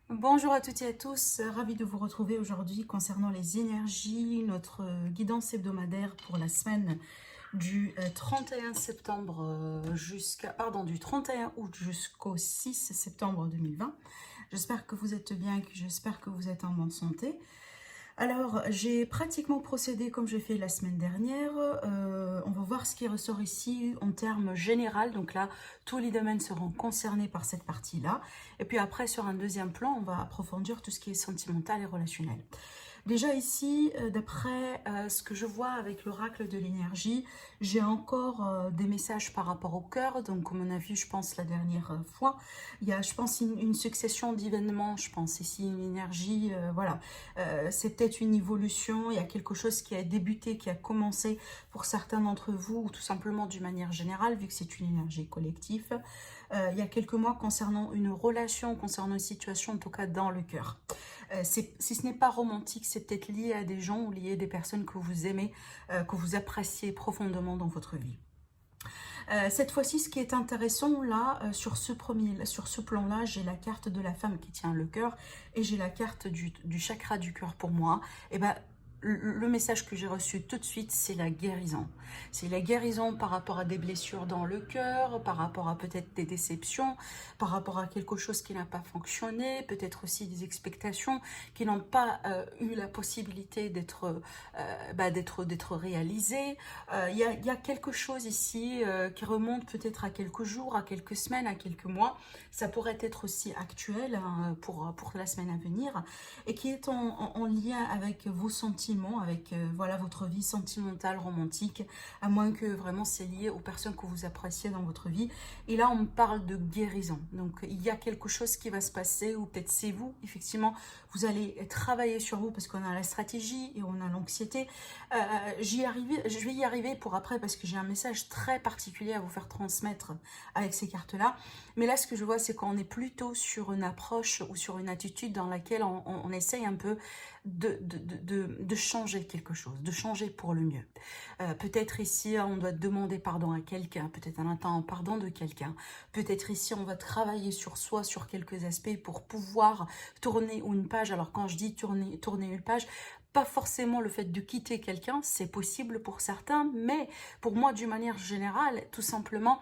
Bonjour à toutes et à tous, ravi de vous retrouver aujourd'hui concernant les énergies, notre guidance hebdomadaire pour la semaine du 31 septembre du 31 août jusqu'au 6 septembre 2020. J'espère que vous êtes bien, j'espère que vous êtes en bonne santé. Alors, j'ai pratiquement procédé comme j'ai fait la semaine dernière. On va voir ce qui ressort ici en termes généraux. Donc là, tous les domaines seront concernés par cette partie-là. Et puis après, sur un deuxième plan, on va approfondir tout ce qui est sentimental et relationnel. Déjà ici, d'après ce que je vois avec l'oracle de l'énergie, j'ai encore des messages par rapport au cœur. Donc comme on a vu, je pense, la dernière fois, il y a, je pense, une succession d'événements. Je pense ici une énergie, voilà. C'est peut-être une évolution, il y a quelque chose qui a débuté, qui a commencé pour certains d'entre vous, ou tout simplement d'une manière générale, vu que c'est une énergie collective. Il y a quelques mois concernant une relation, concernant une situation, en tout cas dans le cœur. Si ce n'est pas romantique, c'est peut-être lié à des gens ou lié à des personnes que vous aimez, que vous appréciez profondément dans votre vie. Cette fois-ci, ce qui est intéressant là, sur ce plan-là, j'ai la carte de la femme qui tient le cœur et j'ai la carte du chakra du cœur pour moi. Et ben, le message que j'ai reçu tout de suite, c'est la guérison. C'est la guérison par rapport à des blessures dans le cœur, par rapport à peut-être des déceptions, par rapport à quelque chose qui n'a pas fonctionné, peut-être aussi des expectations qui n'ont pas eu la possibilité d'être réalisées. Il y a quelque chose ici qui remonte peut-être à quelques jours, à quelques semaines, à quelques mois. Ça pourrait être aussi actuel hein, pour la semaine à venir et qui est en lien avec vos sentiments, avec voilà, votre vie sentimentale, romantique, à moins que vraiment c'est lié aux personnes que vous appréciez dans votre vie. Et là, on me parle de guérison. Donc, il y a quelque chose qui va se passer, ou peut-être c'est vous, effectivement, vous allez travailler sur vous parce qu'on a la stratégie et on a l'anxiété. Je vais y arriver pour après parce que j'ai un message très particulier à vous faire transmettre avec ces cartes-là. Mais là, ce que je vois, c'est qu'on est plutôt sur une approche ou sur une attitude dans laquelle on essaye un peu de changer quelque chose, de changer pour le mieux. Peut-être ici, on doit demander pardon à quelqu'un, peut-être un attend pardon de quelqu'un. Peut-être ici, on va travailler sur soi, sur quelques aspects pour pouvoir tourner une page. Alors quand je dis tourner une page, pas forcément le fait de quitter quelqu'un, c'est possible pour certains, mais pour moi, d'une manière générale, tout simplement,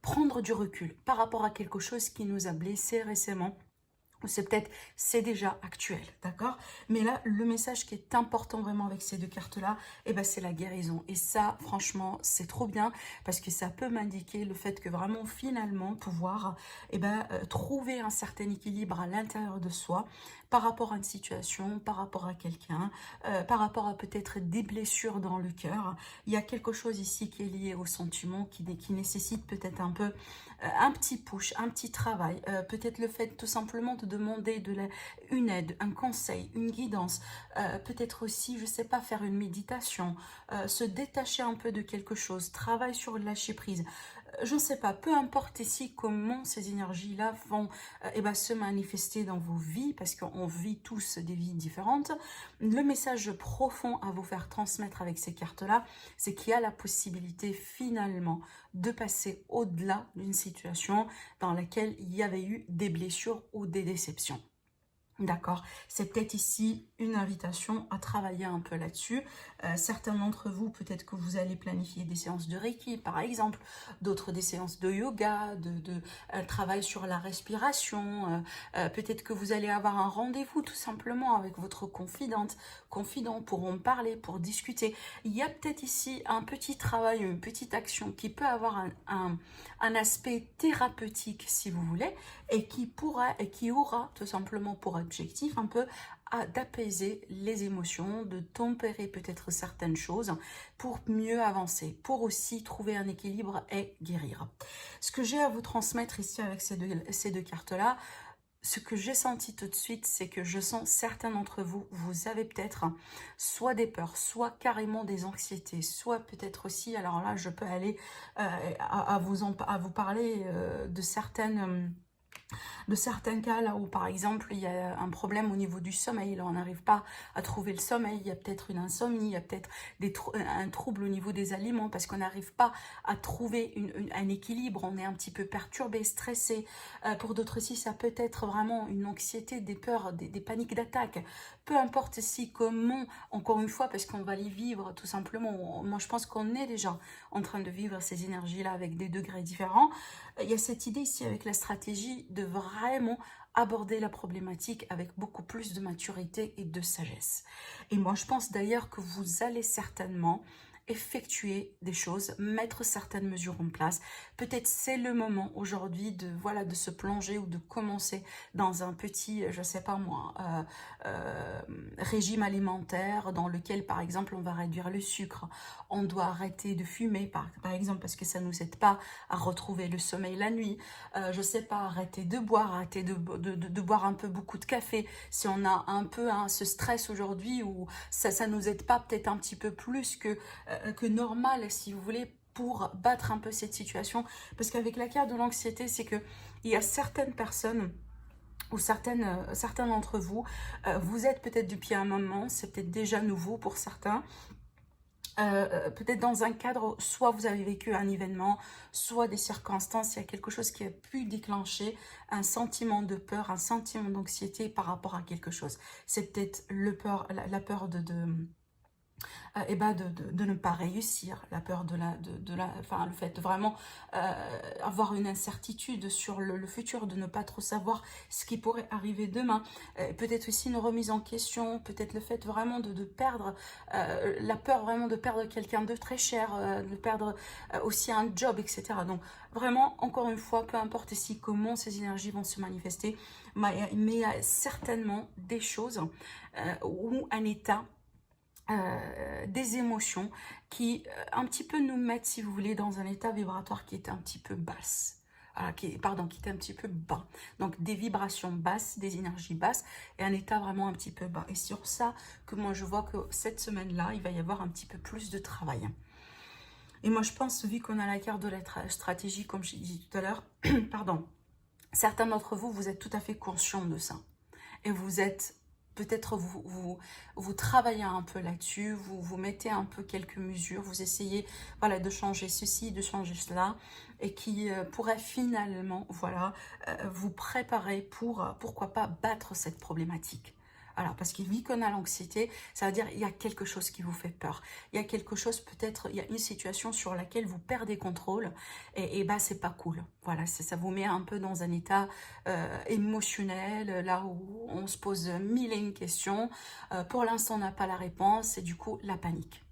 prendre du recul par rapport à quelque chose qui nous a blessés récemment. C'est déjà actuel, d'accord? Mais là, le message qui est important vraiment avec ces deux cartes-là, eh ben, c'est la guérison. Et ça, franchement, c'est trop bien parce que ça peut m'indiquer le fait que vraiment, finalement, pouvoir trouver un certain équilibre à l'intérieur de soi par rapport à une situation, par rapport à quelqu'un, par rapport à peut-être des blessures dans le cœur. Il y a quelque chose ici qui est lié au sentiment, qui nécessite peut-être un peu un petit push, un petit travail, peut-être le fait tout simplement de demander une aide, un conseil, une guidance, peut-être aussi, je sais pas, faire une méditation, se détacher un peu de quelque chose, travail sur le lâcher prise. Je ne sais pas, peu importe ici comment ces énergies-là vont se manifester dans vos vies, parce qu'on vit tous des vies différentes. Le message profond à vous faire transmettre avec ces cartes-là, c'est qu'il y a la possibilité finalement de passer au-delà d'une situation dans laquelle il y avait eu des blessures ou des déceptions. D'accord, c'est peut-être ici une invitation à travailler un peu là-dessus. Certains d'entre vous, peut-être que vous allez planifier des séances de Reiki, par exemple, d'autres des séances de yoga, travail sur la respiration. Peut-être que vous allez avoir un rendez-vous tout simplement avec votre confident pour en parler, pour discuter. Il y a peut-être ici un petit travail, une petite action qui peut avoir un aspect thérapeutique, si vous voulez, et qui aura tout simplement pour l'objectif un peu d'apaiser les émotions, de tempérer peut-être certaines choses pour mieux avancer, pour aussi trouver un équilibre et guérir. Ce que j'ai à vous transmettre ici avec ces deux cartes-là, ce que j'ai senti tout de suite, c'est que je sens certains d'entre vous, vous avez peut-être soit des peurs, soit carrément des anxiétés, soit peut-être aussi, alors là je peux aller à vous parler de certains cas là où par exemple il y a un problème au niveau du sommeil, là on n'arrive pas à trouver le sommeil, il y a peut-être une insomnie, il y a peut-être un trouble au niveau des aliments parce qu'on n'arrive pas à trouver un équilibre, on est un petit peu perturbé, stressé. Pour d'autres aussi ça peut être vraiment une anxiété, des peurs, des paniques d'attaque, peu importe si comment, encore une fois parce qu'on va les vivre tout simplement, moi je pense qu'on est déjà en train de vivre ces énergies là avec des degrés différents. Il y a cette idée ici avec la stratégie de vraiment aborder la problématique avec beaucoup plus de maturité et de sagesse. Et moi, je pense d'ailleurs que vous allez certainement effectuer des choses, mettre certaines mesures en place. Peut-être c'est le moment aujourd'hui de voilà de se plonger ou de commencer dans un petit, je sais pas moi, régime alimentaire dans lequel par exemple on va réduire le sucre, on doit arrêter de fumer par exemple parce que ça nous aide pas à retrouver le sommeil la nuit, je sais pas, arrêter de boire, arrêter de boire un peu beaucoup de café si on a un peu ce stress aujourd'hui ou ça nous aide pas peut-être un petit peu plus que normal, si vous voulez, pour battre un peu cette situation. Parce qu'avec la carte de l'anxiété, c'est que il y a certaines personnes ou certains d'entre vous, vous êtes peut-être depuis un moment, c'est peut-être déjà nouveau pour certains, peut-être dans un cadre, soit vous avez vécu un événement, soit des circonstances, il y a quelque chose qui a pu déclencher un sentiment de peur, un sentiment d'anxiété par rapport à quelque chose. C'est peut-être la peur de ne pas réussir, la peur enfin le fait de vraiment avoir une incertitude sur le futur, de ne pas trop savoir ce qui pourrait arriver demain, peut-être aussi une remise en question, peut-être le fait vraiment de perdre, la peur vraiment de perdre quelqu'un de très cher, de perdre aussi un job, etc. Donc vraiment, encore une fois, peu importe ici comment ces énergies vont se manifester, mais il y a certainement des choses ou un état, des émotions qui un petit peu nous mettent, si vous voulez, dans un état vibratoire qui est un petit peu basse. Voilà, qui est un petit peu bas. Donc des vibrations basses, des énergies basses et un état vraiment un petit peu bas. Et sur ça que moi je vois que cette semaine-là, il va y avoir un petit peu plus de travail. Et moi je pense, vu qu'on a la carte de la stratégie, comme j'ai dit tout à l'heure, pardon, certains d'entre vous, vous êtes tout à fait conscients de ça. Et vous êtes peut-être vous travaillez un peu là-dessus, vous mettez un peu quelques mesures, vous essayez voilà, de changer ceci, de changer cela, et qui pourrait finalement voilà, vous préparer pour, pourquoi pas, battre cette problématique. Alors, parce que vu qu'on a l'anxiété, ça veut dire qu'il y a quelque chose qui vous fait peur. Il y a quelque chose, peut-être, il y a une situation sur laquelle vous perdez contrôle et bah, c'est pas cool. Voilà, ça vous met un peu dans un état émotionnel, là où on se pose mille et une questions. Pour l'instant, on n'a pas la réponse et du coup, la panique.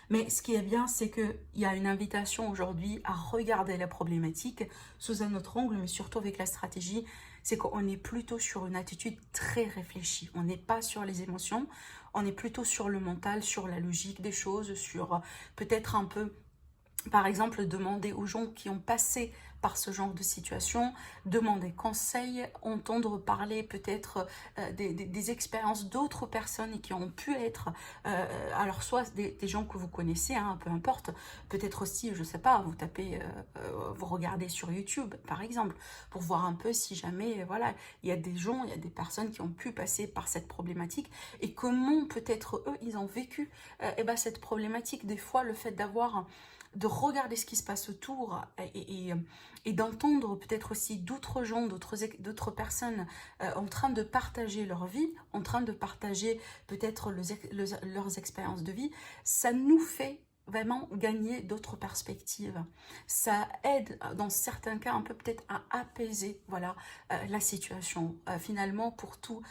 Mais ce qui est bien, c'est qu'il y a une invitation aujourd'hui à regarder la problématique sous un autre angle, mais surtout avec la stratégie, c'est qu'on est plutôt sur une attitude très réfléchie. On n'est pas sur les émotions, on est plutôt sur le mental, sur la logique des choses, sur peut-être un peu, par exemple, demander aux gens qui ont passé par ce genre de situation, demander conseil, entendre parler peut-être des expériences d'autres personnes qui ont pu être, alors soit des gens que vous connaissez, hein, peu importe, peut-être aussi, je sais pas, vous tapez, vous regardez sur YouTube, par exemple, pour voir un peu si jamais, voilà, il y a des gens, il y a des personnes qui ont pu passer par cette problématique et comment peut-être eux, ils ont vécu cette problématique. Des fois, le fait de regarder ce qui se passe autour et d'entendre peut-être aussi d'autres gens, d'autres personnes en train de partager leur vie, en train de partager peut-être leurs expériences de vie, ça nous fait vraiment gagner d'autres perspectives. Ça aide dans certains cas un peu peut-être à apaiser voilà, la situation. Finalement pour tout,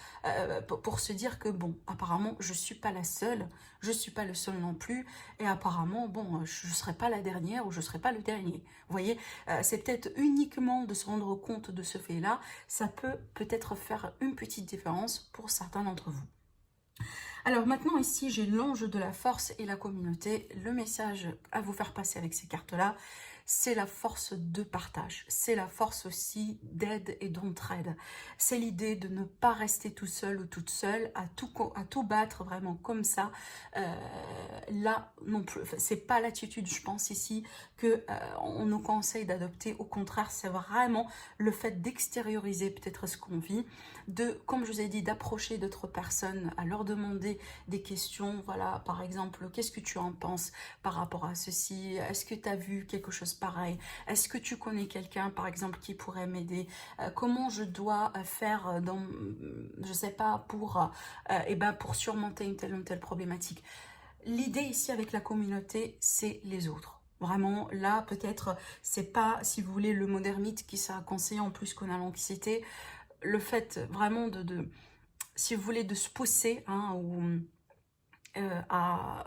pour se dire que bon, apparemment je ne suis pas la seule, je ne suis pas le seul non plus et apparemment bon, je ne serai pas la dernière ou je ne serai pas le dernier. Vous voyez, c'est peut-être uniquement de se rendre compte de ce fait-là, ça peut peut-être faire une petite différence pour certains d'entre vous. Alors maintenant ici j'ai l'ange de la force et la communauté. Le message à vous faire passer avec ces cartes là, c'est la force de partage, c'est la force aussi d'aide et d'entraide. C'est l'idée de ne pas rester tout seul ou toute seule, à tout battre vraiment comme ça. Là non plus, c'est pas l'attitude je pense ici que on nous conseille d'adopter. Au contraire, c'est vraiment le fait d'extérioriser peut-être ce qu'on vit, de, comme je vous ai dit, d'approcher d'autres personnes, à leur demander des questions, voilà, par exemple, qu'est-ce que tu en penses par rapport à ceci? Est-ce que tu as vu quelque chose pareil? Est-ce que tu connais quelqu'un, par exemple, qui pourrait m'aider? Comment je dois faire dans, je sais pas, pour surmonter une telle ou telle problématique? L'idée ici avec la communauté, c'est les autres. Vraiment, là, peut-être, c'est pas, si vous voulez, le mot d'ermite qui sera conseillé en plus qu'on a l'anxiété. Le fait vraiment si vous voulez, de se pousser hein, ou à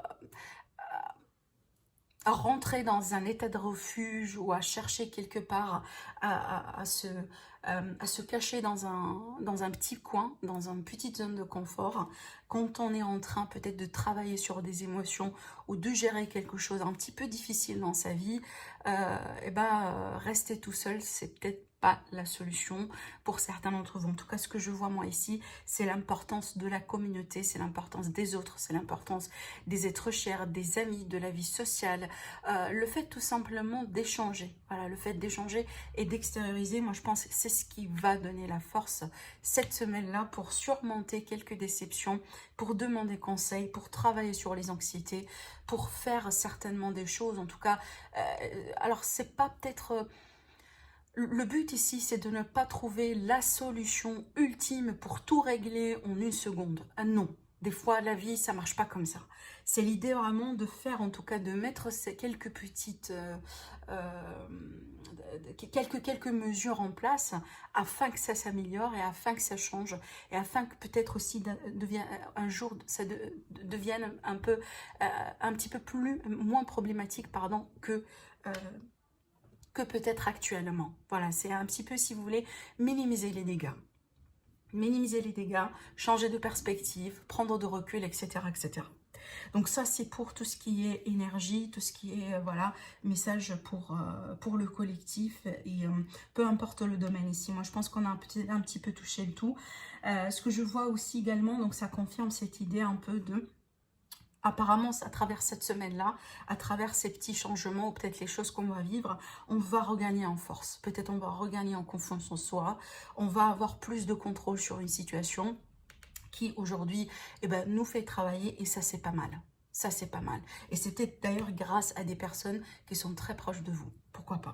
rentrer dans un état de refuge ou à chercher quelque part à se cacher dans un petit coin, dans une petite zone de confort, quand on est en train peut-être de travailler sur des émotions ou de gérer quelque chose un petit peu difficile dans sa vie, rester tout seul, c'est peut-être pas la solution pour certains d'entre vous. En tout cas, ce que je vois moi ici, c'est l'importance de la communauté, c'est l'importance des autres, c'est l'importance des êtres chers, des amis, de la vie sociale, le fait tout simplement d'échanger, voilà, le fait d'échanger et d'extérioriser, moi je pense que c'est ce qui va donner la force cette semaine-là pour surmonter quelques déceptions, pour demander conseil, pour travailler sur les anxiétés, pour faire certainement des choses, en tout cas, alors c'est pas peut-être... Le but ici, c'est de ne pas trouver la solution ultime pour tout régler en une seconde. Ah non, des fois, la vie, ça marche pas comme ça. C'est l'idée vraiment de faire, en tout cas, de mettre ces quelques petites... quelques mesures en place afin que ça s'améliore et afin que ça change et afin que peut-être aussi un jour ça devienne un petit peu moins problématique pardon, que peut-être actuellement. Voilà, c'est un petit peu, si vous voulez, minimiser les dégâts. Minimiser les dégâts, changer de perspective, prendre de recul, etc. etc. Donc ça, c'est pour tout ce qui est énergie, tout ce qui est voilà, message pour le collectif et peu importe le domaine ici. Moi, je pense qu'on a un petit peu touché le tout. Ce que je vois aussi également, donc ça confirme cette idée un peu de... Apparemment, à travers cette semaine-là, à travers ces petits changements, ou peut-être les choses qu'on va vivre, on va regagner en force. Peut-être on va regagner en confiance en soi. On va avoir plus de contrôle sur une situation qui, aujourd'hui, nous fait travailler. Et ça, c'est pas mal. Ça, c'est pas mal. Et c'est peut-être d'ailleurs grâce à des personnes qui sont très proches de vous. Pourquoi pas?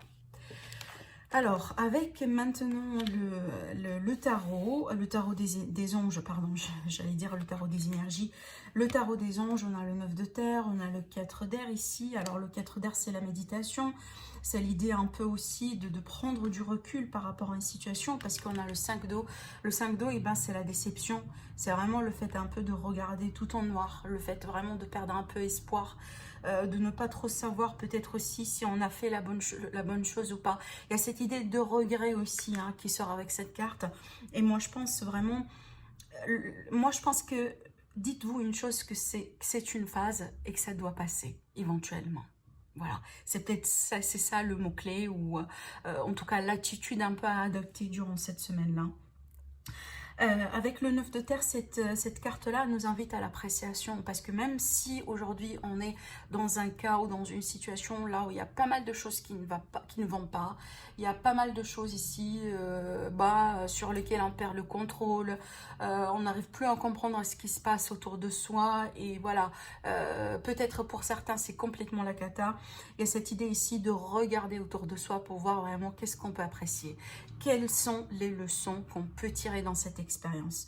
Alors, avec maintenant le tarot des anges, pardon, j'allais dire le tarot des énergies. Le tarot des anges, on a le 9 de terre, on a le 4 d'air ici. Alors, le 4 d'air, c'est la méditation. C'est l'idée un peu aussi de prendre du recul par rapport à une situation parce qu'on a le 5 d'eau. Le 5 d'eau, c'est la déception. C'est vraiment le fait un peu de regarder tout en noir, le fait vraiment de perdre un peu espoir. De ne pas trop savoir peut-être aussi si on a fait la bonne chose ou pas. Il y a cette idée de regret aussi hein, qui sort avec cette carte. Et moi, je pense vraiment... moi, je pense que... Dites-vous une chose, que c'est une phase et que ça doit passer, éventuellement. Voilà, c'est peut-être ça, c'est ça le mot-clé ou en tout cas l'attitude un peu à adopter durant cette semaine-là. Avec le 9 de terre, cette carte-là nous invite à l'appréciation parce que même si aujourd'hui on est dans un cas ou dans une situation là où il y a pas mal de choses qui ne vont pas, il y a pas mal de choses ici sur lesquelles on perd le contrôle, on n'arrive plus à comprendre ce qui se passe autour de soi et voilà, peut-être pour certains c'est complètement la cata. Il y a cette idée ici de regarder autour de soi pour voir vraiment qu'est-ce qu'on peut apprécier. Quelles sont les leçons qu'on peut tirer dans cette expérience?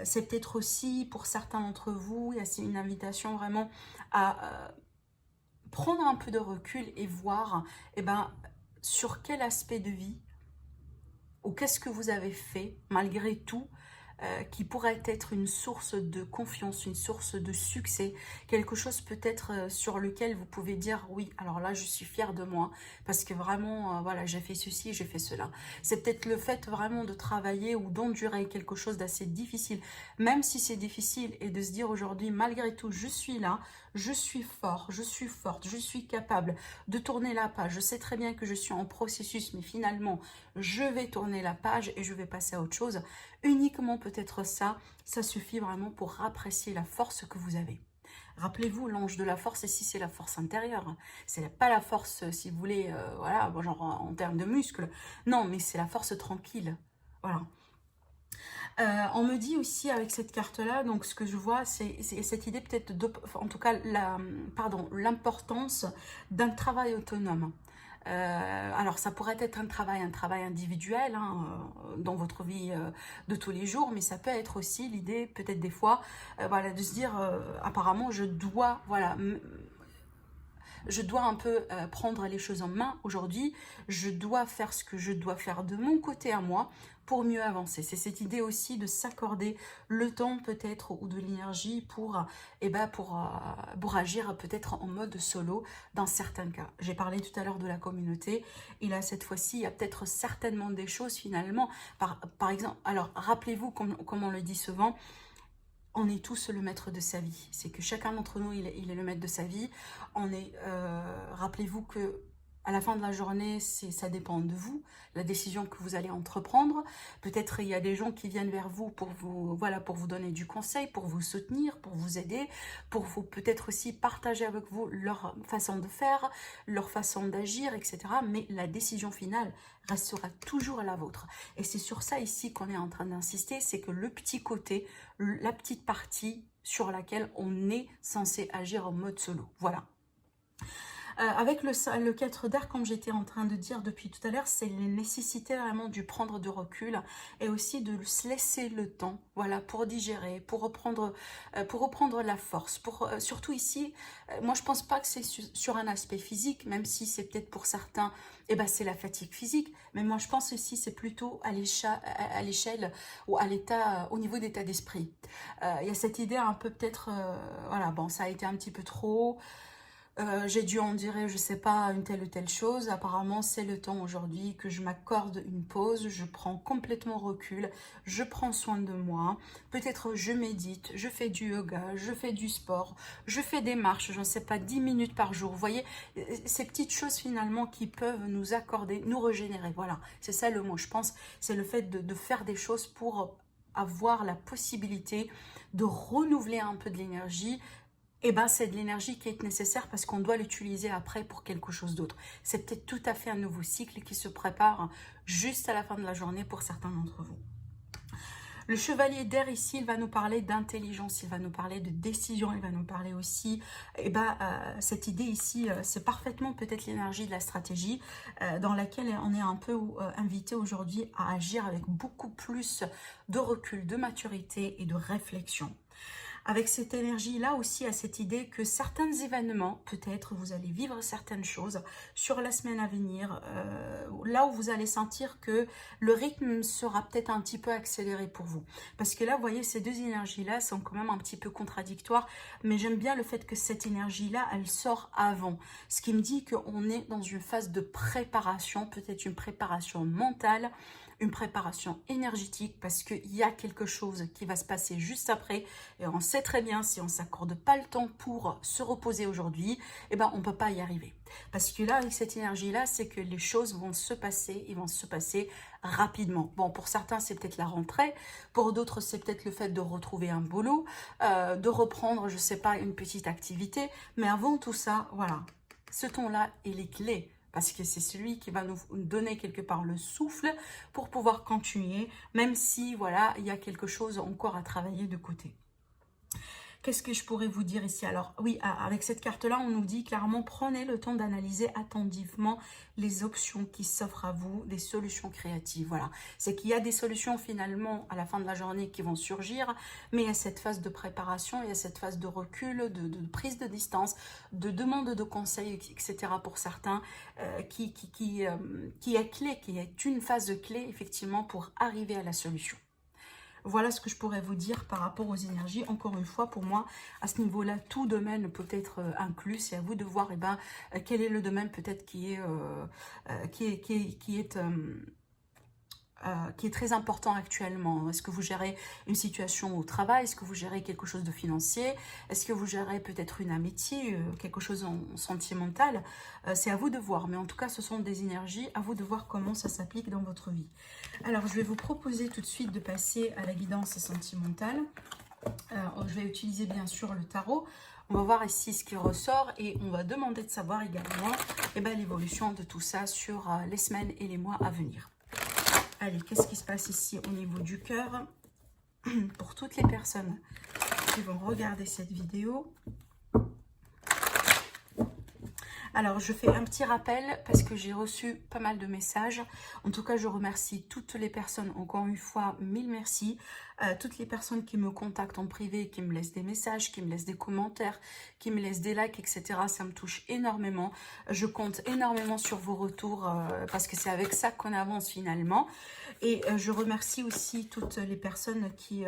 C'est peut-être aussi, pour certains d'entre vous, il y a une invitation vraiment à prendre un peu de recul et voir sur quel aspect de vie ou qu'est-ce que vous avez fait malgré tout qui pourrait être une source de confiance, une source de succès, quelque chose peut-être sur lequel vous pouvez dire oui, alors là je suis fière de moi parce que vraiment voilà, j'ai fait ceci, j'ai fait cela. C'est peut-être le fait vraiment de travailler ou d'endurer quelque chose d'assez difficile, même si c'est difficile, et de se dire aujourd'hui malgré tout je suis là, je suis fort, je suis forte, je suis capable de tourner la page. Je sais très bien que je suis en processus, mais finalement je vais tourner la page et je vais passer à autre chose. Uniquement peut-être ça, ça suffit vraiment pour apprécier la force que vous avez. Rappelez-vous, l'ange de la force, ici, c'est la force intérieure. C'est pas la force, si vous voulez, voilà, bon, genre en termes de muscles. Non, mais c'est la force tranquille. Voilà. On me dit aussi avec cette carte-là, donc ce que je vois, c'est cette idée peut-être, en tout cas, l'importance d'un travail autonome. Alors ça pourrait être un travail individuel dans votre vie de tous les jours, mais ça peut être aussi l'idée peut-être des fois voilà, de se dire apparemment je dois voilà, je dois un peu prendre les choses en main aujourd'hui, je dois faire ce que je dois faire de mon côté à moi pour mieux avancer. C'est cette idée aussi de s'accorder le temps peut-être ou de l'énergie pour agir peut-être en mode solo dans certains cas. J'ai parlé tout à l'heure de la communauté et là cette fois-ci il y a peut-être certainement des choses finalement, par exemple, alors rappelez-vous comme on le dit souvent, on est tous le maître de sa vie. C'est que chacun d'entre nous, il est le maître de sa vie. Rappelez-vous que à la fin de la journée, ça dépend de vous, la décision que vous allez entreprendre. Peut-être il y a des gens qui viennent vers vous pour vous donner du conseil, pour vous soutenir, pour vous aider, pour vous peut-être aussi partager avec vous leur façon de faire, leur façon d'agir, etc. Mais la décision finale restera toujours la vôtre. Et c'est sur ça ici qu'on est en train d'insister, c'est que le petit côté, la petite partie sur laquelle on est censé agir en mode solo. Voilà. Avec le 4 d'air, comme j'étais en train de dire depuis tout à l'heure, c'est la nécessité vraiment du prendre de recul et aussi de se laisser le temps, voilà, pour digérer, pour reprendre la force. Surtout ici, moi je pense pas que c'est sur un aspect physique, même si c'est peut-être pour certains, c'est la fatigue physique, mais moi je pense ici c'est plutôt à l'échelle ou à l'état, au niveau d'état d'esprit. Il y a cette idée un peu peut-être, voilà, bon, ça a été un petit peu trop. J'ai dû en dire, je sais pas, une telle ou telle chose. Apparemment, c'est le temps aujourd'hui que je m'accorde une pause. Je prends complètement recul. Je prends soin de moi. Peut-être je médite, je fais du yoga, je fais du sport, je fais des marches, je ne sais pas, 10 minutes par jour. Vous voyez, ces petites choses finalement qui peuvent nous accorder, nous régénérer. Voilà, c'est ça le mot, je pense. C'est le fait de faire des choses pour avoir la possibilité de renouveler un peu de l'énergie. C'est de l'énergie qui est nécessaire parce qu'on doit l'utiliser après pour quelque chose d'autre. C'est peut-être tout à fait un nouveau cycle qui se prépare juste à la fin de la journée pour certains d'entre vous. Le chevalier d'air ici, il va nous parler d'intelligence, il va nous parler de décision, il va nous parler aussi, cette idée ici, c'est parfaitement peut-être l'énergie de la stratégie dans laquelle on est un peu invité aujourd'hui à agir avec beaucoup plus de recul, de maturité et de réflexion. Avec cette énergie-là aussi, à cette idée que certains événements, peut-être vous allez vivre certaines choses sur la semaine à venir, là où vous allez sentir que le rythme sera peut-être un petit peu accéléré pour vous. Parce que là, vous voyez, ces deux énergies-là sont quand même un petit peu contradictoires, mais j'aime bien le fait que cette énergie-là, elle sort avant. Ce qui me dit qu'on est dans une phase de préparation, peut-être une préparation mentale, une préparation énergétique parce qu'il y a quelque chose qui va se passer juste après et on sait très bien si on ne s'accorde pas le temps pour se reposer aujourd'hui, on ne peut pas y arriver. Parce que là, avec cette énergie-là, c'est que les choses vont se passer, ils vont se passer rapidement. Bon, pour certains, c'est peut-être la rentrée, pour d'autres, c'est peut-être le fait de retrouver un boulot, de reprendre, je ne sais pas, une petite activité, mais avant tout ça, voilà, ce temps-là est les clés. Parce que c'est celui qui va nous donner quelque part le souffle pour pouvoir continuer, même si, voilà, il y a quelque chose encore à travailler de côté. Qu'est-ce que je pourrais vous dire ici? Alors oui, avec cette carte-là, on nous dit clairement, prenez le temps d'analyser attentivement les options qui s'offrent à vous, des solutions créatives. Voilà, c'est qu'il y a des solutions finalement à la fin de la journée qui vont surgir, mais il y a cette phase de préparation, il y a cette phase de recul, de prise de distance, de demande de conseils, etc. pour certains, qui est clé, qui est une phase clé effectivement pour arriver à la solution. Voilà ce que je pourrais vous dire par rapport aux énergies. Encore une fois, pour moi, à ce niveau-là, tout domaine peut être inclus. C'est à vous de voir quel est le domaine peut-être qui est très important actuellement. Est-ce que vous gérez une situation au travail? Est-ce que vous gérez quelque chose de financier? Est-ce que vous gérez peut-être une amitié, quelque chose en sentimental? C'est à vous de voir. Mais en tout cas, ce sont des énergies. À vous de voir comment ça s'applique dans votre vie. Alors, je vais vous proposer tout de suite de passer à la guidance sentimentale. Alors, je vais utiliser bien sûr le tarot. On va voir ici ce qui ressort et on va demander de savoir également l'évolution de tout ça sur les semaines et les mois à venir. Allez, qu'est-ce qui se passe ici au niveau du cœur pour toutes les personnes qui vont regarder cette vidéo? Alors, je fais un petit rappel parce que j'ai reçu pas mal de messages. En tout cas, je remercie toutes les personnes, encore une fois, mille merci. Toutes les personnes qui me contactent en privé, qui me laissent des messages, qui me laissent des commentaires, qui me laissent des likes, etc. Ça me touche énormément. Je compte énormément sur vos retours parce que c'est avec ça qu'on avance finalement. Et je remercie aussi toutes les personnes qui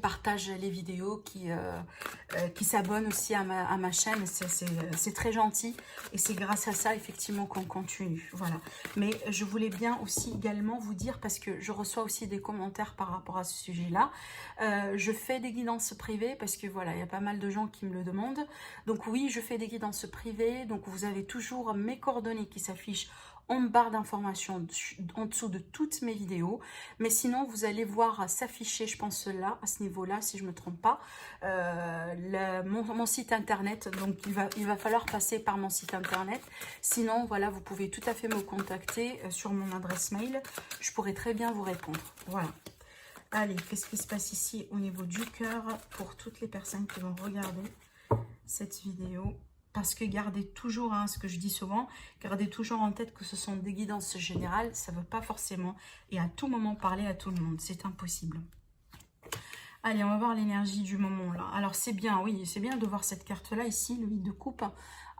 partagent les vidéos, qui s'abonnent aussi à ma chaîne. C'est très gentil et c'est grâce à ça effectivement qu'on continue. Voilà. Mais je voulais bien aussi également vous dire, parce que je reçois aussi des commentaires par rapport à ce sujet-là, je fais des guidances privées parce que voilà, il y a pas mal de gens qui me le demandent. Donc oui, je fais des guidances privées. Donc vous avez toujours mes coordonnées qui s'affichent en barre d'informations en dessous de toutes mes vidéos. Mais sinon, vous allez voir s'afficher, je pense là, à ce niveau-là, si je ne me trompe pas, mon site internet. Donc, il va falloir passer par mon site internet. Sinon, voilà, vous pouvez tout à fait me contacter sur mon adresse mail. Je pourrais très bien vous répondre. Voilà. Allez, qu'est-ce qui se passe ici au niveau du cœur pour toutes les personnes qui vont regarder cette vidéo? Parce que gardez toujours, ce que je dis souvent, gardez toujours en tête que ce sont des guidances générales. Ça ne veut pas forcément et à tout moment parler à tout le monde. C'est impossible. Allez, on va voir l'énergie du moment là. Alors c'est bien, oui, c'est bien de voir cette carte-là ici, le 8 de coupe.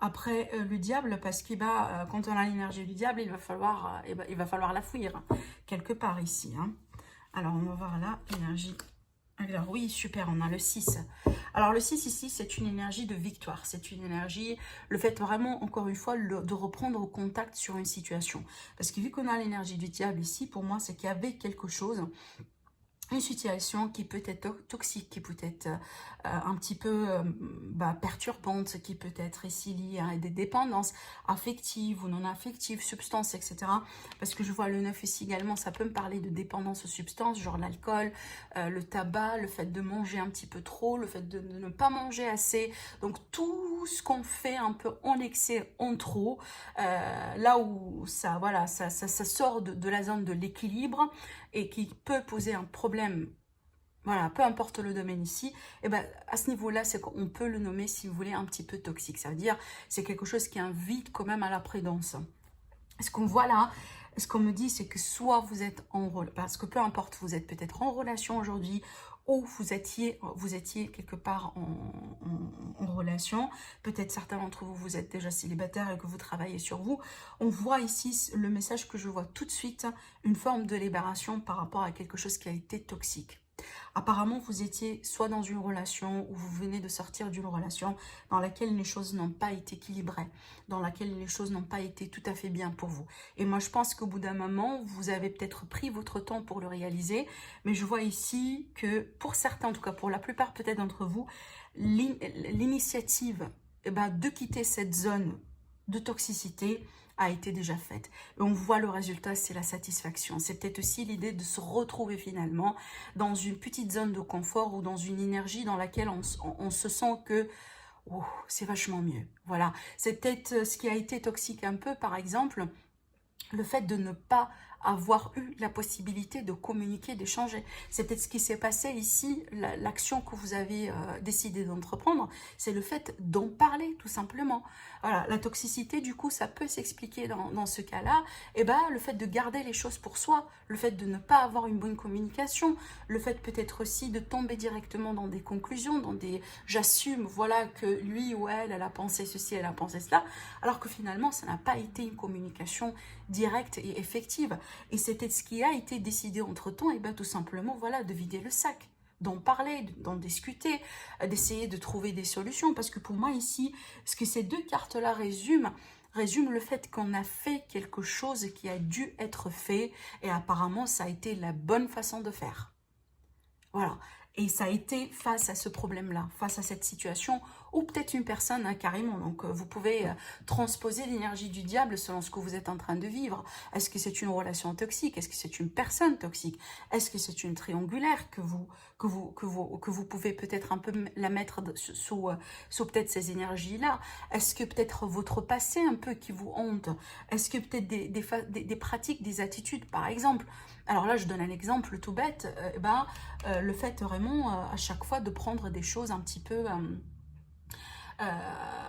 Après le diable, parce qu'il quand on a l'énergie du diable, il va falloir la fuir quelque part ici. Alors on va voir là, l'énergie. Alors oui, super, on a le 6. Alors le 6 ici, c'est une énergie de victoire. C'est une énergie, le fait vraiment, encore une fois, de reprendre contact sur une situation. Parce que vu qu'on a l'énergie du diable ici, pour moi, c'est qu'il y avait quelque chose, une situation qui peut être toxique, qui peut être un petit peu perturbante, qui peut être ici liée à des dépendances affectives ou non affectives, substances, etc. Parce que je vois le 9 ici également, ça peut me parler de dépendance aux substances, genre l'alcool, le tabac, le fait de manger un petit peu trop, le fait de ne pas manger assez. Donc tout ce qu'on fait un peu en excès, en trop, là où ça, voilà, ça sort de la zone de l'équilibre, et qui peut poser un problème, voilà, peu importe le domaine ici, et à ce niveau-là, c'est qu'on peut le nommer, si vous voulez, un petit peu toxique. Ça veut dire, c'est quelque chose qui invite quand même à la prudence. Ce qu'on voit là, ce qu'on me dit, c'est que soit vous êtes en rôle, parce que peu importe, vous êtes peut-être en relation aujourd'hui, ou vous étiez quelque part en relation. Peut-être certains d'entre vous, vous êtes déjà célibataire et que vous travaillez sur vous. On voit ici le message que je vois tout de suite, une forme de libération par rapport à quelque chose qui a été toxique. Apparemment, vous étiez soit dans une relation ou vous venez de sortir d'une relation dans laquelle les choses n'ont pas été équilibrées, dans laquelle les choses n'ont pas été tout à fait bien pour vous. Et moi, je pense qu'au bout d'un moment, vous avez peut-être pris votre temps pour le réaliser, mais je vois ici que pour certains, en tout cas pour la plupart peut-être d'entre vous, l'initiative de quitter cette zone de toxicité a été déjà faite. Et on voit le résultat, c'est la satisfaction. C'est peut-être aussi l'idée de se retrouver finalement dans une petite zone de confort ou dans une énergie dans laquelle on se sent que oh, c'est vachement mieux. Voilà, c'est peut-être ce qui a été toxique un peu, par exemple. le fait de ne pas avoir eu la possibilité de communiquer, d'échanger. C'est peut-être ce qui s'est passé ici, l'action que vous avez décidé d'entreprendre, c'est le fait d'en parler, tout simplement. Voilà, la toxicité, du coup, ça peut s'expliquer dans ce cas-là. Et ben, le fait de garder les choses pour soi, le fait de ne pas avoir une bonne communication, le fait peut-être aussi de tomber directement dans des conclusions, dans des « j'assume, voilà, que lui ou elle a pensé ceci, elle a pensé cela », alors que finalement, ça n'a pas été une communication directe et effective. Et c'était ce qui a été décidé entre-temps, et bien tout simplement, voilà, de vider le sac, d'en parler, d'en discuter, d'essayer de trouver des solutions. Parce que pour moi ici, ce que ces deux cartes-là résument le fait qu'on a fait quelque chose qui a dû être fait, et apparemment ça a été la bonne façon de faire. Voilà. Et ça a été face à ce problème-là, face à cette situation, ou peut-être une personne, hein, carrément. Donc, vous pouvez transposer l'énergie du diable selon ce que vous êtes en train de vivre. Est-ce que c'est une relation toxique? Est-ce que c'est une personne toxique? Est-ce que c'est une triangulaire que vous pouvez peut-être un peu la mettre sous peut-être ces énergies-là? Est-ce que peut-être votre passé un peu qui vous hante? Est-ce que peut-être des pratiques, des attitudes, par exemple? Alors là, je donne un exemple tout bête, le fait vraiment à chaque fois de prendre des choses un petit peu...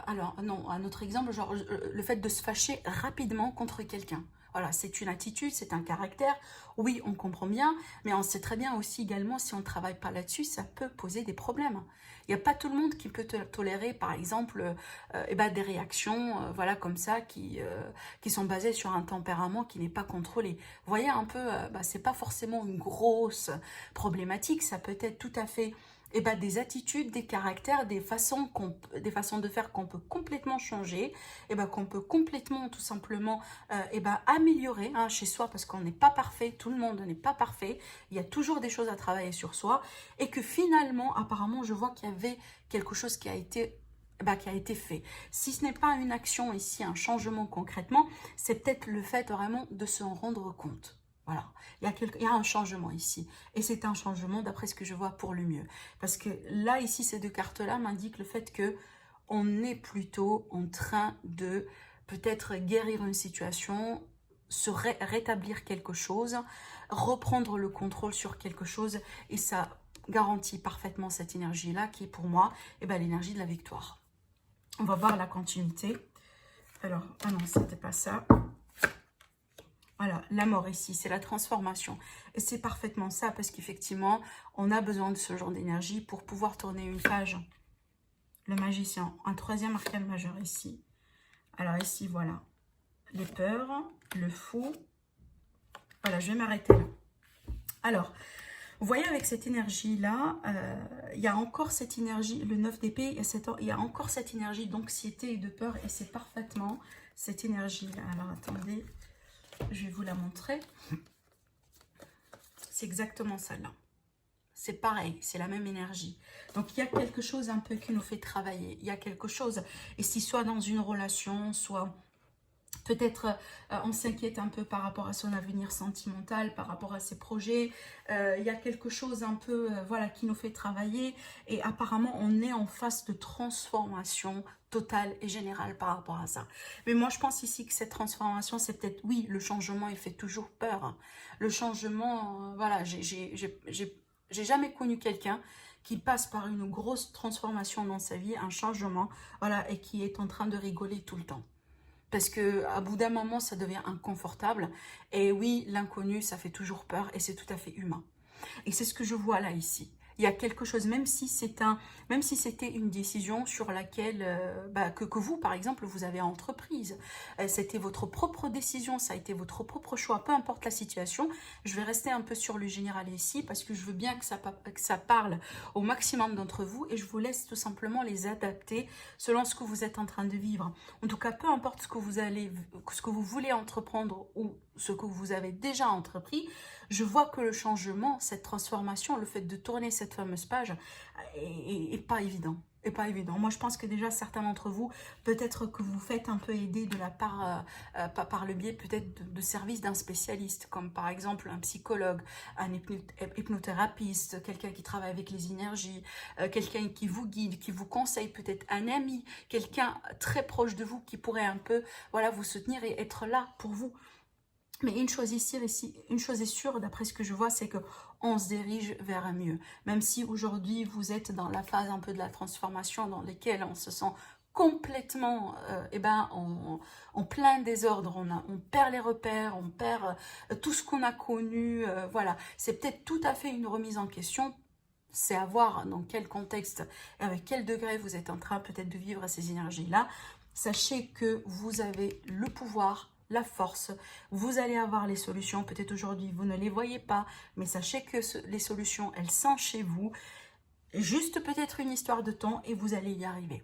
alors non, un autre exemple, genre le fait de se fâcher rapidement contre quelqu'un. Voilà, c'est une attitude, c'est un caractère. Oui, on comprend bien, mais on sait très bien aussi également, si on ne travaille pas là-dessus, ça peut poser des problèmes. Il n'y a pas tout le monde qui peut tolérer, par exemple, des réactions, voilà, comme ça, qui sont basées sur un tempérament qui n'est pas contrôlé. Vous voyez un peu, c'est pas forcément une grosse problématique, ça peut être tout à fait des attitudes, des caractères, des façons de faire qu'on peut complètement changer, qu'on peut complètement tout simplement améliorer chez soi, parce qu'on n'est pas parfait, tout le monde n'est pas parfait, il y a toujours des choses à travailler sur soi, et que finalement, apparemment, je vois qu'il y avait quelque chose qui a été fait. Si ce n'est pas une action ici, un changement concrètement, c'est peut-être le fait vraiment de s'en rendre compte. Voilà, il y a un changement ici. Et c'est un changement, d'après ce que je vois, pour le mieux. Parce que là, ici, ces deux cartes-là m'indiquent le fait que on est plutôt en train de peut-être guérir une situation, rétablir quelque chose, reprendre le contrôle sur quelque chose. Et ça garantit parfaitement cette énergie-là qui est pour moi l'énergie de la victoire. On va voir la continuité. Alors, ah non, c'était pas ça. Voilà, la mort ici, c'est la transformation. Et c'est parfaitement ça, parce qu'effectivement, on a besoin de ce genre d'énergie pour pouvoir tourner une page. Le magicien, un troisième arcane majeur ici. Alors ici, voilà, les peurs, le fou. Voilà, je vais m'arrêter là. Alors, vous voyez, avec cette énergie-là, il y a encore cette énergie, le 9 d'épée, il y a encore cette énergie d'anxiété et de peur, et c'est parfaitement cette énergie-là. Alors, attendez. Je vais vous la montrer. C'est exactement celle-là. C'est pareil, c'est la même énergie. Donc, il y a quelque chose un peu qui nous fait travailler. Il y a quelque chose, et si soit dans une relation, soit peut-être on s'inquiète un peu par rapport à son avenir sentimental, par rapport à ses projets. Il y a quelque chose un peu voilà, qui nous fait travailler. Et apparemment, on est en phase de transformation totale et générale par rapport à ça. Mais moi, je pense ici que cette transformation, c'est peut-être, oui, le changement, il fait toujours peur. Le changement, voilà, j'ai jamais connu quelqu'un qui passe par une grosse transformation dans sa vie, un changement, voilà, et qui est en train de rigoler tout le temps. Parce qu'à bout d'un moment, ça devient inconfortable. Et oui, l'inconnu, ça fait toujours peur et c'est tout à fait humain. Et c'est ce que je vois là, ici. Il y a quelque chose, même si c'était une décision sur laquelle, que vous, par exemple, vous avez entreprise. C'était votre propre décision, ça a été votre propre choix, peu importe la situation. Je vais rester un peu sur le général ici, parce que je veux bien que ça parle au maximum d'entre vous, et je vous laisse tout simplement les adapter selon ce que vous êtes en train de vivre. En tout cas, peu importe ce que vous voulez entreprendre ou ce que vous avez déjà entrepris, je vois que le changement, cette transformation, le fait de tourner cette fameuse page est pas évident. Est pas évident. Moi, je pense que déjà, certains d'entre vous, peut-être que vous faites un peu aider de la part, par le biais peut-être de services d'un spécialiste, comme par exemple un psychologue, un hypnothérapeute, quelqu'un qui travaille avec les énergies, quelqu'un qui vous guide, qui vous conseille, peut-être un ami, quelqu'un très proche de vous qui pourrait un peu voilà, vous soutenir et être là pour vous. Mais une chose ici, une chose est sûre, d'après ce que je vois, c'est que on se dirige vers un mieux. Même si aujourd'hui, vous êtes dans la phase un peu de la transformation dans laquelle on se sent complètement en plein désordre, on perd les repères, on perd tout ce qu'on a connu, voilà. C'est peut-être tout à fait une remise en question. C'est à voir dans quel contexte, avec quel degré vous êtes en train peut-être de vivre ces énergies-là. Sachez que vous avez le pouvoir, la force, vous allez avoir les solutions. Peut-être aujourd'hui, vous ne les voyez pas, mais sachez que les solutions, elles sont chez vous. Juste peut-être une histoire de temps et vous allez y arriver.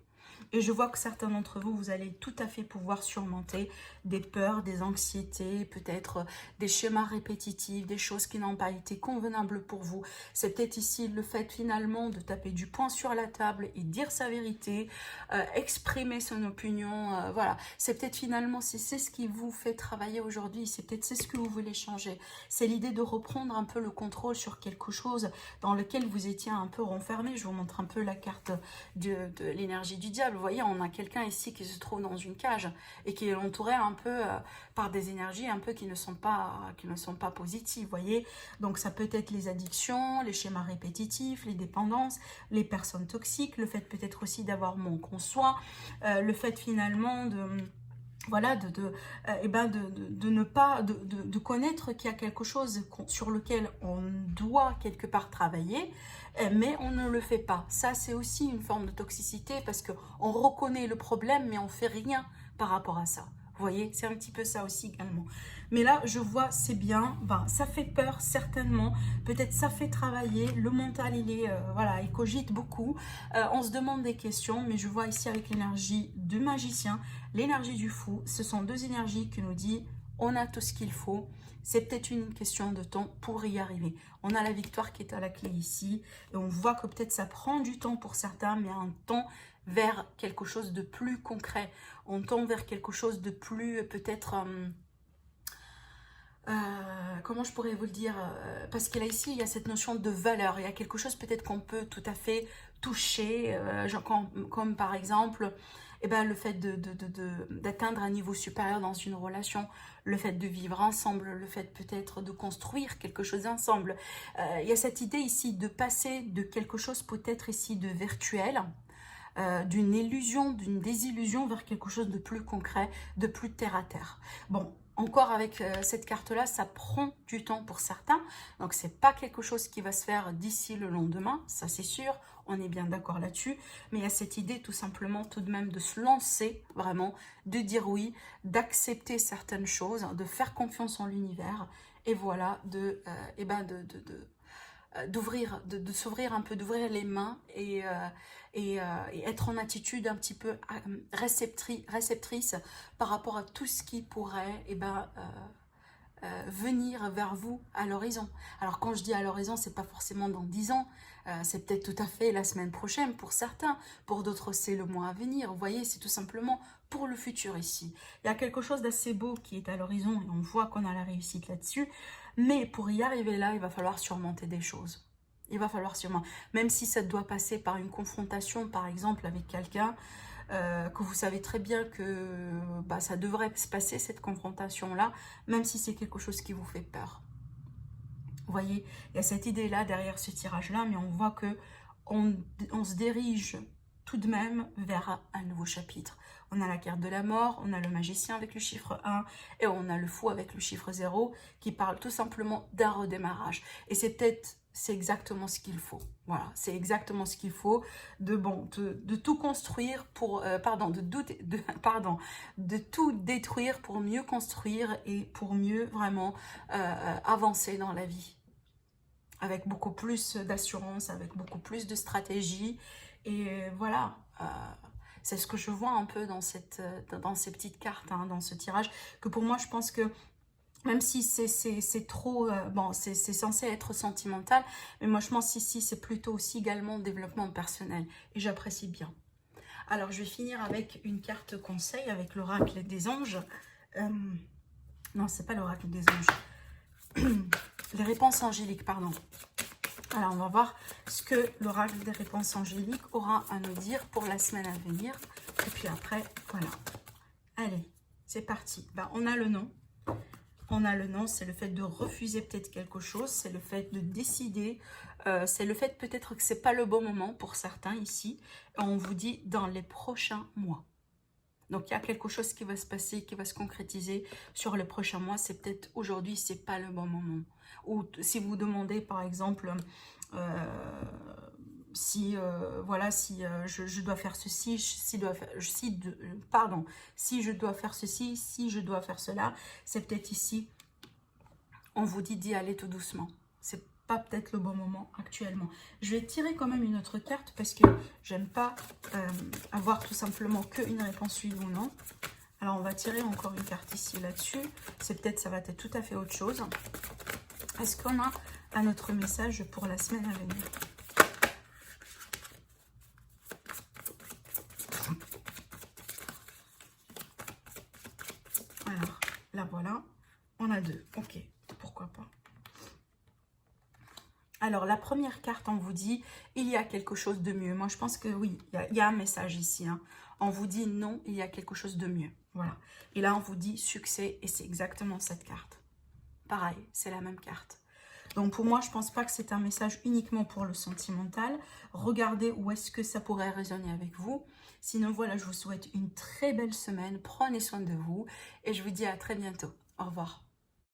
Et je vois que certains d'entre vous, vous allez tout à fait pouvoir surmonter des peurs, des anxiétés, peut-être des schémas répétitifs, des choses qui n'ont pas été convenables pour vous. C'est peut-être ici le fait finalement de taper du poing sur la table et dire sa vérité, exprimer son opinion, voilà. C'est peut-être finalement, si c'est ce qui vous fait travailler aujourd'hui, c'est peut-être ce que vous voulez changer. C'est l'idée de reprendre un peu le contrôle sur quelque chose dans lequel vous étiez un peu renfermé. Je vous montre un peu la carte de l'énergie du diable. Vous voyez, on a quelqu'un ici qui se trouve dans une cage et qui est entouré un peu par des énergies un peu qui ne sont pas positives, vous voyez. Donc ça peut être les addictions, les schémas répétitifs, les dépendances, les personnes toxiques, le fait peut-être aussi d'avoir manque en soi, le fait finalement de... Voilà, ne pas de connaître qu'il y a quelque chose sur lequel on doit quelque part travailler, mais on ne le fait pas. Ça, c'est aussi une forme de toxicité parce qu'on reconnaît le problème, mais on ne fait rien par rapport à ça. Vous voyez, c'est un petit peu ça aussi également. Mais là, je vois, c'est bien. Ben, ça fait peur, certainement. Peut-être ça fait travailler. Le mental, il est, voilà, il cogite beaucoup. On se demande des questions, mais je vois ici avec l'énergie du magicien, l'énergie du fou. Ce sont deux énergies qui nous disent, on a tout ce qu'il faut. C'est peut-être une question de temps pour y arriver. On a la victoire qui est à la clé ici. Et on voit que peut-être ça prend du temps pour certains, mais un temps vers quelque chose de plus concret. On tend vers quelque chose de plus peut-être... comment je pourrais vous le dire, parce qu'il y a ici, il y a cette notion de valeur. Il y a quelque chose peut-être qu'on peut tout à fait toucher, comme par exemple... Eh ben, le fait d'atteindre un niveau supérieur dans une relation, le fait de vivre ensemble, le fait peut-être de construire quelque chose ensemble. Il y a cette idée ici de passer de quelque chose peut-être ici de virtuel, d'une illusion, d'une désillusion vers quelque chose de plus concret, de plus terre à terre. Bon, encore avec cette carte-là, ça prend du temps pour certains. Donc, c'est pas quelque chose qui va se faire d'ici le lendemain, ça c'est sûr. On est bien d'accord là-dessus. Mais il y a cette idée tout simplement tout de même de se lancer vraiment, de dire oui, d'accepter certaines choses, de faire confiance en l'univers. Et voilà, d'ouvrir, de s'ouvrir un peu, d'ouvrir les mains et être en attitude un petit peu réceptrice par rapport à tout ce qui pourrait venir vers vous à l'horizon. Alors quand je dis à l'horizon, c'est pas forcément dans 10 ans, c'est peut-être tout à fait la semaine prochaine pour certains, pour d'autres c'est le mois à venir. Vous voyez, c'est tout simplement pour le futur ici. Il y a quelque chose d'assez beau qui est à l'horizon et on voit qu'on a la réussite là-dessus, mais pour y arriver là, il va falloir surmonter des choses. Il va falloir sûrement, même si ça doit passer par une confrontation par exemple avec quelqu'un, que vous savez très bien que ça devrait se passer cette confrontation-là, même si c'est quelque chose qui vous fait peur. Vous voyez, il y a cette idée-là derrière ce tirage-là, mais on voit que on se dirige tout de même vers un nouveau chapitre. On a la carte de la mort, on a le magicien avec le chiffre 1 et on a le fou avec le chiffre 0 qui parle tout simplement d'un redémarrage. Et c'est exactement ce qu'il faut. Voilà, c'est exactement ce qu'il faut de tout construire pour, de tout détruire pour mieux construire et pour mieux vraiment avancer dans la vie. Avec beaucoup plus d'assurance, avec beaucoup plus de stratégie. Et voilà, c'est ce que je vois un peu dans ces petites cartes, hein, dans ce tirage, que pour moi, je pense que même si c'est trop, c'est censé être sentimental, mais moi je pense ici c'est plutôt aussi également développement personnel et j'apprécie bien. Alors je vais finir avec une carte conseil avec l'oracle des anges. Non, c'est pas l'oracle des anges. Les réponses angéliques, pardon. Alors on va voir ce que l'oracle des réponses angéliques aura à nous dire pour la semaine à venir. Et puis après, voilà. Allez, c'est parti. On a le nom. On a le non, c'est le fait de refuser peut-être quelque chose, c'est le fait de décider, c'est le fait peut-être que c'est pas le bon moment pour certains ici. Et on vous dit dans les prochains mois. Donc il y a quelque chose qui va se passer, qui va se concrétiser sur les prochains mois. C'est peut-être aujourd'hui, c'est pas le bon moment. Ou si vous demandez par exemple si voilà, si je dois faire ceci, si je dois faire ceci, si je dois faire cela, c'est peut-être ici, on vous dit d'y aller tout doucement. C'est pas peut-être le bon moment actuellement. Je vais tirer quand même une autre carte parce que j'aime pas avoir tout simplement qu'une réponse oui ou non. Alors on va tirer encore une carte ici là-dessus. C'est peut-être, ça va être tout à fait autre chose. Est-ce qu'on a un autre message pour la semaine à venir? Alors, là voilà, on a deux. Ok, pourquoi pas. Alors, la première carte, on vous dit, il y a quelque chose de mieux. Moi, je pense que oui, il y a un message ici. Hein. On vous dit non, il y a quelque chose de mieux. Voilà. Et là, on vous dit succès et c'est exactement cette carte. Pareil, c'est la même carte. Donc, pour moi, je ne pense pas que c'est un message uniquement pour le sentimental. Regardez où est-ce que ça pourrait résonner avec vous. Sinon, voilà, je vous souhaite une très belle semaine. Prenez soin de vous et je vous dis à très bientôt. Au revoir.